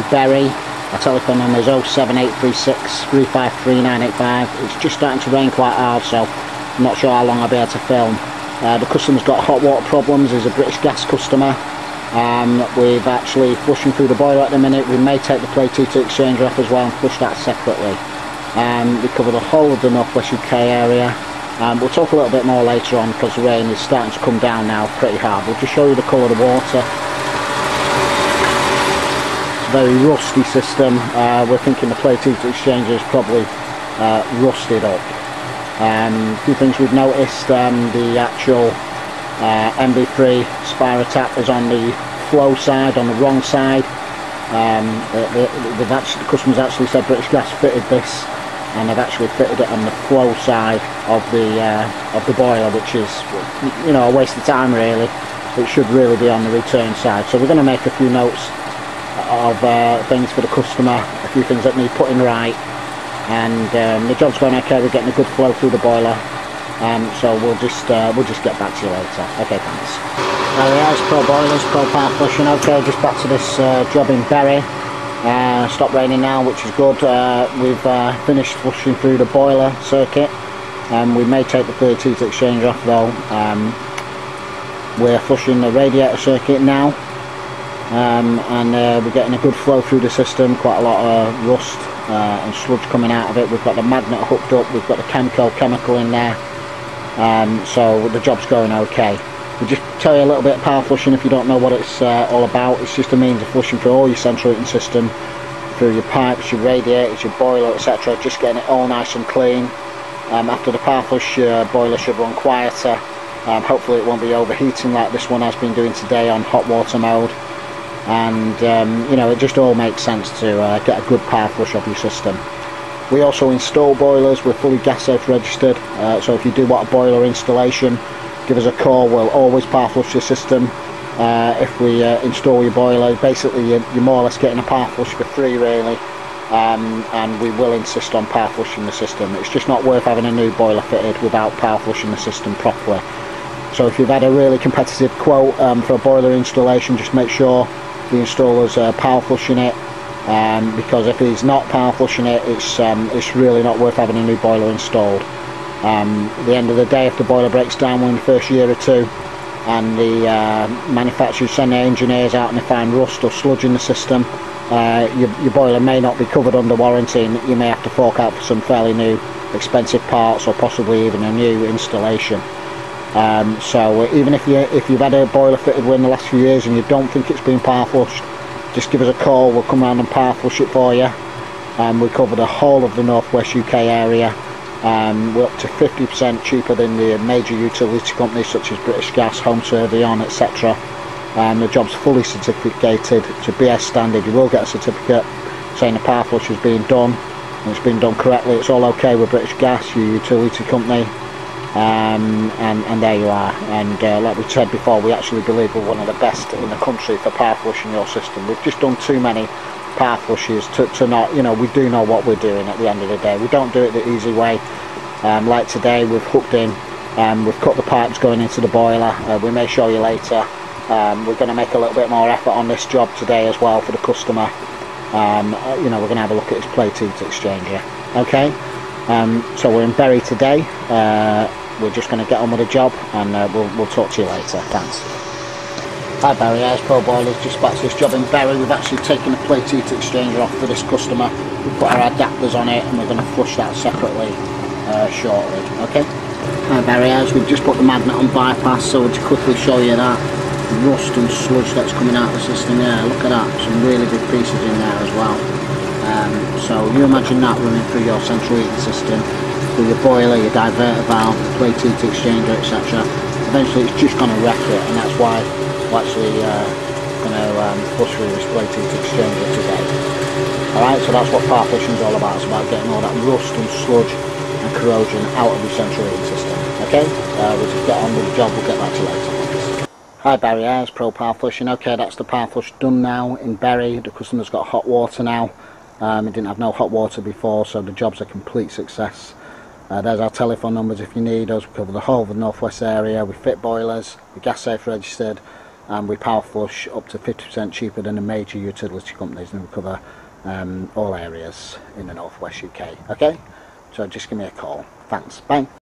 in Bury. Our telephone number is 07836 353 985. It's just starting to rain quite hard, so I'm not sure how long I'll be able to film. The customer's got hot water problems. He's a British Gas customer. We've actually flushing through the boiler at the minute. We may take the plate heater exchanger off as well and flush that separately. We cover the whole of the North West UK area. We'll talk a little bit more later on because the rain is starting to come down now pretty hard. We'll just show you the colour of the water. It's a very rusty system. We're thinking the plate heater exchanger is probably rusted up. A few things we've noticed, the actual MB3 Spire tap is on the flow side, on the wrong side. The customer's actually said British Gas fitted this, and they've actually fitted it on the flow side of the boiler, which is, you know, a waste of time really. It should really be on the return side. So we're going to make a few notes of things for the customer, a few things that need putting right, and the job's going okay. We're getting a good flow through the boiler. So we'll just get back to you later. Okay, thanks. There he is, Pro Boilers, Pro Power Flushing. Okay, just back to this job in Bury. Stopped raining now, which is good. We've finished flushing through the boiler circuit. We may take the plate heater exchanger off though. We're flushing the radiator circuit now, and we're getting a good flow through the system. Quite a lot of rust and sludge coming out of it. We've got the magnet hooked up. We've got the chemical in there. So the job's going okay. We'll just tell you a little bit of power flushing if you don't know what it's all about. It's just a means of flushing through all your central heating system, through your pipes, your radiators, your boiler, etc. Just getting it all nice and clean. After the power flush, your boiler should run quieter. Hopefully it won't be overheating like this one has been doing today on hot water mode. And you know, it just all makes sense to get a good power flush of your system. We also install boilers. We're fully gas safe registered, so if you do want a boiler installation, give us a call. We'll always power flush your system. If we install your boiler, basically you're more or less getting a power flush for free really, and we will insist on power flushing the system. It's just not worth having a new boiler fitted without power flushing the system properly. So if you've had a really competitive quote for a boiler installation, just make sure the installer's power flushing it. Because if he's not power flushing it, it's really not worth having a new boiler installed. At the end of the day, if the boiler breaks down within the first year or two, and the manufacturers send their engineers out and they find rust or sludge in the system, your boiler may not be covered under warranty, and you may have to fork out for some fairly new expensive parts, or possibly even a new installation. So even if you've had a boiler fitted within the last few years and you don't think it's been power flushed, just give us a call. We'll come around and power flush it for you. We cover the whole of the North West UK area. We're up to 50% cheaper than the major utility companies such as British Gas, Home Surveillance, etc. The job's fully certificated to BS standard. You will get a certificate saying the power flush has been done and it's been done correctly. It's all okay with British Gas, your utility company. And there you are. And like we said before, we actually believe we're one of the best in the country for power flushing your system. We've just done too many power flushes to not, you know, we do know what we're doing at the end of the day. We don't do it the easy way. Like today, we've hooked in, we've cut the pipes going into the boiler. We may show you later. We're going to make a little bit more effort on this job today as well for the customer. You know, we're going to have a look at his plate heater exchanger. Okay. So we're in Bury today. We're just going to get on with the job, and we'll talk to you later. Thanks. Hi Bury, here's Pro Boilers. Just back to this job in Bury. We've actually taken the plate heater exchanger off for this customer. We've put our adapters on it, and we're going to flush that separately shortly. Okay. Hi Bury, we've just put the magnet on bypass, so we'll just quickly show you that rust and sludge that's coming out of the system there. Look at that, some really big pieces in there as well. So you imagine that running through your central heating system, through your boiler, your diverter valve, plate heater exchanger, etc. Eventually it's just going to wreck it, and that's why we're actually going to flush through this plate heater exchanger today. Alright, so that's what power flushing is all about. It's about getting all that rust and sludge and corrosion out of your central heating system. Okay, we'll just get on with the job. We'll get back to you later. Hi Bury, it's Pro Power Flushing. Okay, that's the power flush done now in Bury. The customer's got hot water now. It didn't have no hot water before, so the job's a complete success. There's our telephone numbers if you need us. We cover the whole of the North West area. We fit boilers, we're gas safe registered, and we power flush up to 50% cheaper than the major utility companies, and we cover all areas in the northwest UK. Okay, so just give me a call. Thanks, bye.